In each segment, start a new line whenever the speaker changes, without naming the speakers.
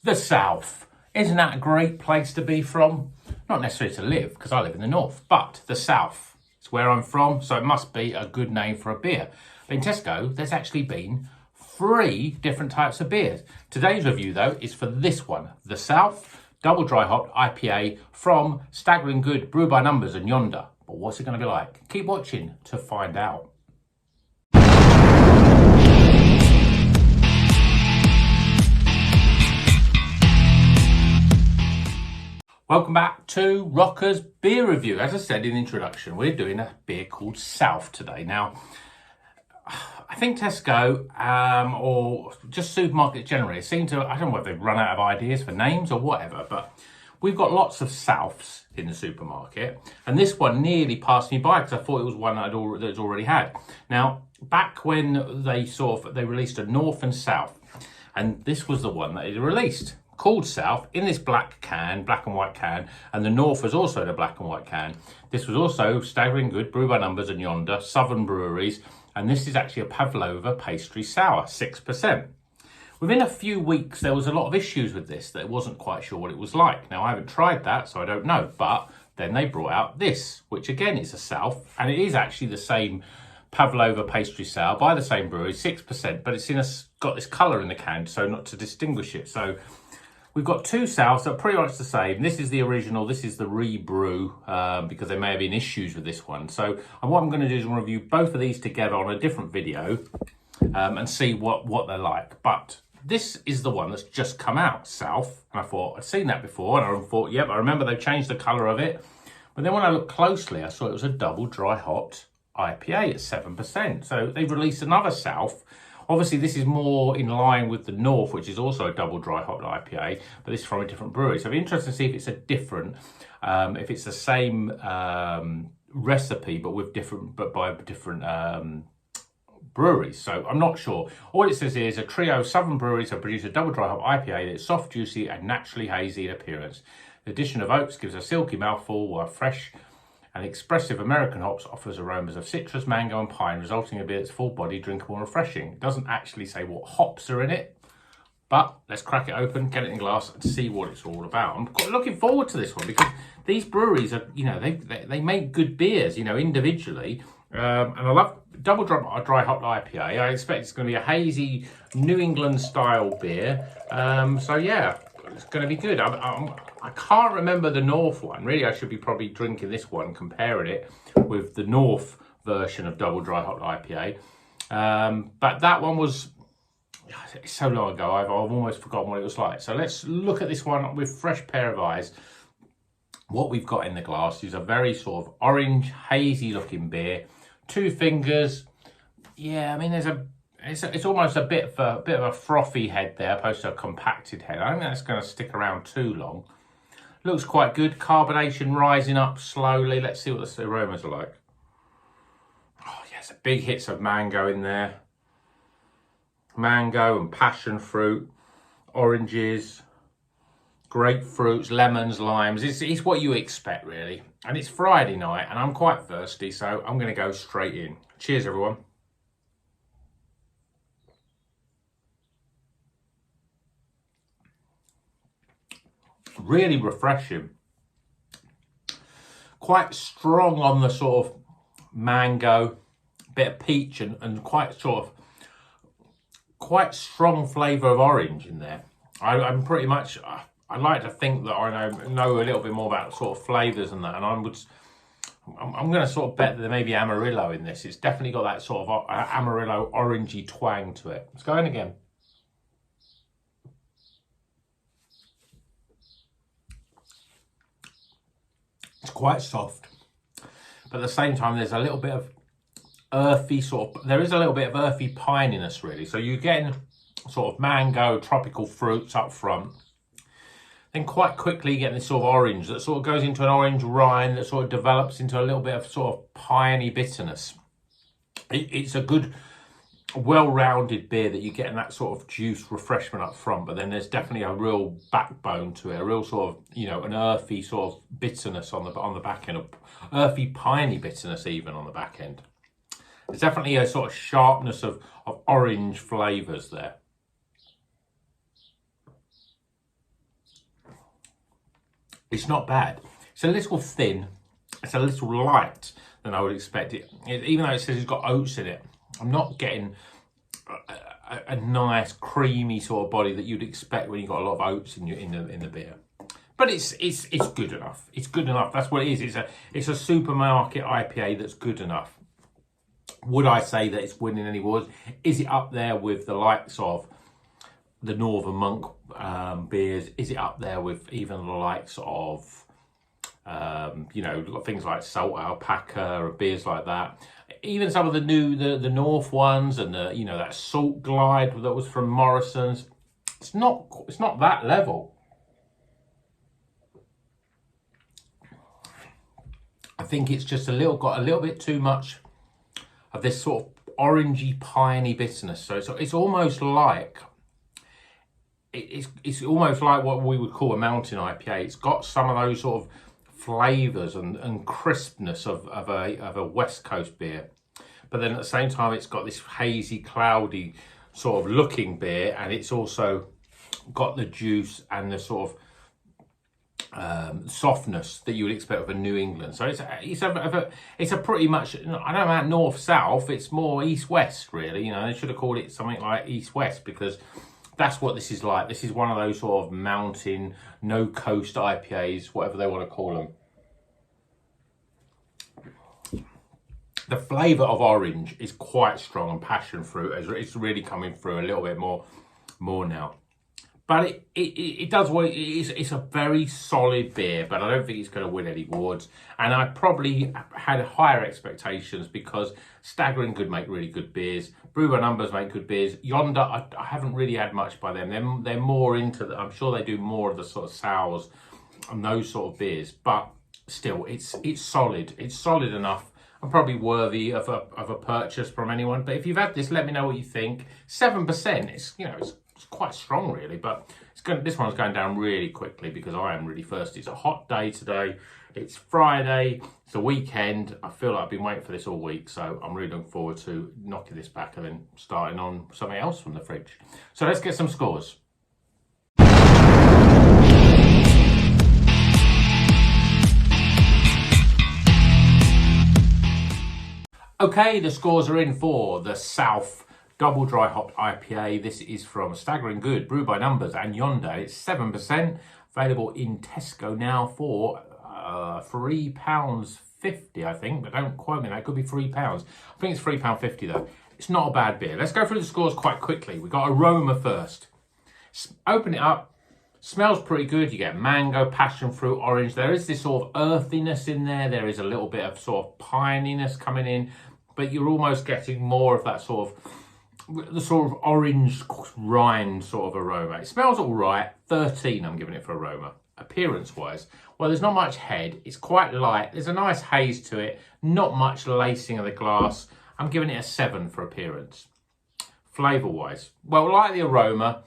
The South. Isn't that a great place to be from? Not necessarily to live, because I live in the North, but the South. It's where I'm from, so it must be a good name for a beer. But in Tesco, there's actually been 3 different types of beers. Today's review, though, is for this one, the South Double Dry Hopped IPA from Straggeringly Good, Brew by Numbers and Yonder. But what's it going to be like? Keep watching to find out. Welcome back to Rocker's Beer Review. As I said in the introduction, we're doing a beer called South today. Now, I think Tesco or just supermarkets generally seem to, I don't know whether they've run out of ideas for names or whatever, but we've got lots of Souths in the supermarket. And this one nearly passed me by because I thought it was one that's already had. Now, back when they released a North and South, and this was the one that it released, called South, in this black and white can, and the North was also the black and white can. This was also Staggeringly Good, Brew by Numbers and Yonder, Southern Breweries, and this is actually a pavlova pastry sour, 6%. Within a few weeks, there was a lot of issues with this, that it wasn't quite sure what it was like. Now, I haven't tried that, so I don't know, but then they brought out this, which again is a South, and it is actually the same pavlova pastry sour by the same brewery, 6%, but it's got this colour in the can, so not to distinguish it. So we've got 2 Souths that are pretty much the same. This is the original, this is the rebrew, because there may have been issues with this one. So what I'm going to do is review both of these together on a different video and see what they're like. But this is the one that's just come out, South. And I thought, I'd seen that before, and I thought, yep, I remember they've changed the colour of it. But then when I looked closely, I saw it was a double dry hopped IPA at 7%. So they've released another South. Obviously, this is more in line with the North, which is also a double dry hopped IPA, but this is from a different brewery. So it'll be interesting to see if it's a different, if it's the same recipe, but by different breweries. So I'm not sure. All it says here is a trio of Southern breweries have produced a double dry hop IPA that's soft, juicy, and naturally hazy in appearance. The addition of oats gives a silky mouthful, while fresh and expressive American hops offers aromas of citrus, mango and pine, resulting in a beer that's full-bodied, drinkable and refreshing. It doesn't actually say what hops are in it, but let's crack it open, get it in glass and see what it's all about. I'm quite looking forward to this one because these breweries are, they make good beers, individually. And I love double dry hop IPA. I expect it's going to be a hazy New England style beer. So yeah, it's going to be good. I can't remember the North one. Really, I should be probably drinking this one, comparing it with the North version of double dry hop IPA. But that one was so long ago, I've almost forgotten what it was like. So let's look at this one with a fresh pair of eyes. What we've got in the glass is a very sort of orange, hazy looking beer. 2 fingers. Yeah, I mean, it's almost a bit of a frothy head there, opposed to a compacted head. I don't think that's going to stick around too long. Looks quite good. Carbonation rising up slowly. Let's see what the aromas are like. Oh, yes, big hits of mango in there. Mango and passion fruit, oranges, grapefruits, lemons, limes. It's what you expect, really. And it's Friday night, and I'm quite thirsty, so I'm going to go straight in. Cheers, everyone. Really refreshing. Quite strong on the sort of mango, bit of peach, and quite strong flavour of orange in there. I'm pretty much, I like to think that I know a little bit more about sort of flavours and that, and I'm going to sort of bet that there may be Amarillo in this. It's definitely got that sort of Amarillo orangey twang to it. Let's go in again. It's quite soft, but at the same time, there's a little bit of earthy there is a little bit of earthy pininess, really. So you're getting sort of mango, tropical fruits up front. Then quite quickly you get this sort of orange that sort of goes into an orange rind that sort of develops into a little bit of sort of piney bitterness. It's a good, well-rounded beer that you get in that sort of juice refreshment up front, but then there's definitely a real backbone to it, a real sort of, an earthy sort of bitterness on the back end, earthy piney bitterness even on the back end. There's definitely a sort of sharpness of orange flavours there. It's not bad. It's a little thin. It's a little light than I would expect it. Even though it says it's got oats in it, I'm not getting a nice creamy sort of body that you'd expect when you've got a lot of oats in the beer. But it's good enough. It's good enough. That's what it is. It's a supermarket IPA that's good enough. Would I say that it's winning any awards? Is it up there with the likes of the Northern Monk beers? Is it up there with even the likes of things like Salt Alpaca or beers like that? Even some of the North ones and that Salt Glide that was from Morrison's. It's not that level. I think it's just got a little bit too much of this sort of orangey, piney bitterness. So it's almost like it's almost like what we would call a mountain IPA. It's got some of those sort of flavours and crispness of a West Coast beer, but then at the same time it's got this hazy, cloudy sort of looking beer, and it's also got the juice and the sort of softness that you would expect of a New England. So it's a pretty much, I don't know about north-south, it's more east-west really. They should have called it something like east-west, because that's what this is like. This is one of those sort of mountain, no-coast IPAs, whatever they want to call them. The flavour of orange is quite strong, and passion fruit, it's really coming through a little bit more now. But it does work. It's a very solid beer, but I don't think it's going to win any awards. And I probably had higher expectations because Staggeringly Good make really good beers. Brew by Numbers make good beers. Yonder, I haven't really had much by them. They're more into I'm sure they do more of the sort of sours and those sort of beers. But still, it's solid. It's solid enough. I'm probably worthy of a purchase from anyone. But if you've had this, let me know what you think. 7%. It's quite strong really, but this one's going down really quickly because I am really thirsty. It's a hot day today. It's Friday. It's a weekend. I feel like I've been waiting for this all week, so I'm really looking forward to knocking this back and then starting on something else from the fridge. So let's get some scores. Okay, the scores are in for the South Double Dry Hopped IPA. This is from Staggeringly Good, Brew by Numbers and Yonder. It's 7%, available in Tesco now for £3.50, I think, but don't quote me, that could be £3. I think it's £3.50 though. It's not a bad beer. Let's go through the scores quite quickly. We've got AROMA first. Open it up. Smells pretty good. You get mango, passion fruit, orange. There is this sort of earthiness in there. There is a little bit of sort of pininess coming in, but you're almost getting more of that sort of orange rind sort of aroma. It smells all right. 13 I'm giving it for aroma. Appearance wise, well, there's not much head. It's quite light. There's a nice haze to it. Not much lacing of the glass. I'm giving it a 7 for appearance. Flavour wise, well, like the aroma,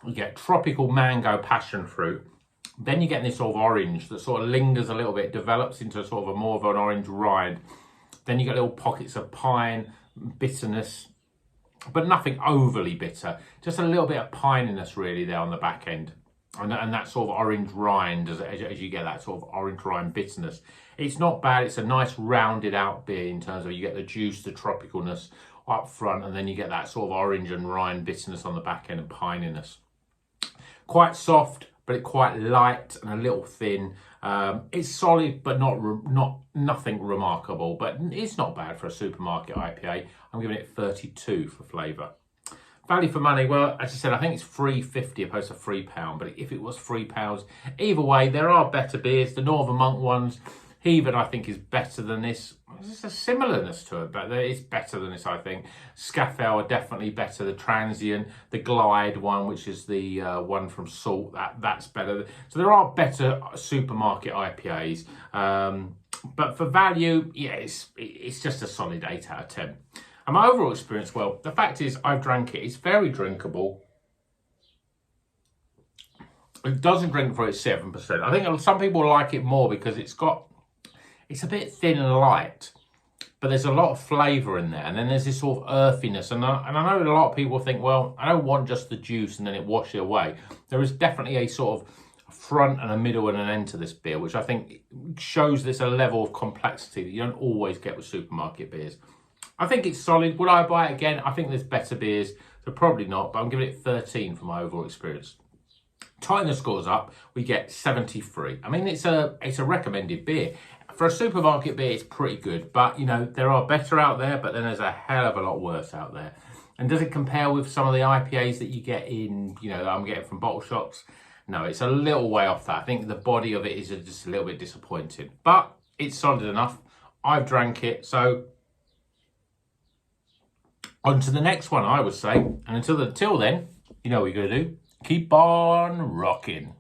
you get tropical mango, passion fruit. Then you get this sort of orange that sort of lingers a little bit, develops into sort of a more of an orange rind. Then you get little pockets of pine, bitterness, but nothing overly bitter. Just a little bit of pininess really there on the back end. And that sort of orange rind as you get that sort of orange rind bitterness. It's not bad. It's a nice rounded out beer in terms of you get the juice, the tropicalness up front, and then you get that sort of orange and rind bitterness on the back end and pininess. Quite soft, but it's quite light and a little thin. It's solid, but nothing remarkable. But it's not bad for a supermarket IPA. I'm giving it 32 for flavour. Value for money, well, as I said, I think it's £3.50 opposed to £3. But if it was £3, either way, there are better beers. The Northern Monk ones, Heaven, I think, is better than this. There's a similarness to it, but it's better than this, I think. Scafell are definitely better. The Transient, the Glide one, which is the one from Salt, that's better. So there are better supermarket IPAs. But for value, yeah, it's just a solid 8 out of 10. And my overall experience, well, the fact is I've drank it. It's very drinkable. It doesn't drink for its 7%. I think some people like it more because it's a bit thin and light. but there's a lot of flavour in there, and then there's this sort of earthiness, and I know a lot of people think, well, I don't want just the juice and then it wash it away. There is definitely a sort of front and a middle and an end to this beer, which I think shows this a level of complexity that you don't always get with supermarket beers. I think it's solid. Would I buy it again? I think there's better beers, so probably not, but I'm giving it 13 for my overall experience. Tighten the scores up, we get 73. I mean, it's a recommended beer. For a supermarket beer, it's pretty good, but, you know, there are better out there, but then there's a hell of a lot worse out there. And does it compare with some of the IPAs that you get in, you know, that I'm getting from bottle shops? No, it's a little way off that. I think the body of it is just a little bit disappointing, but it's solid enough. I've drank it, so on to the next one, I would say. And until then, you know what you're going to do. Keep on rocking.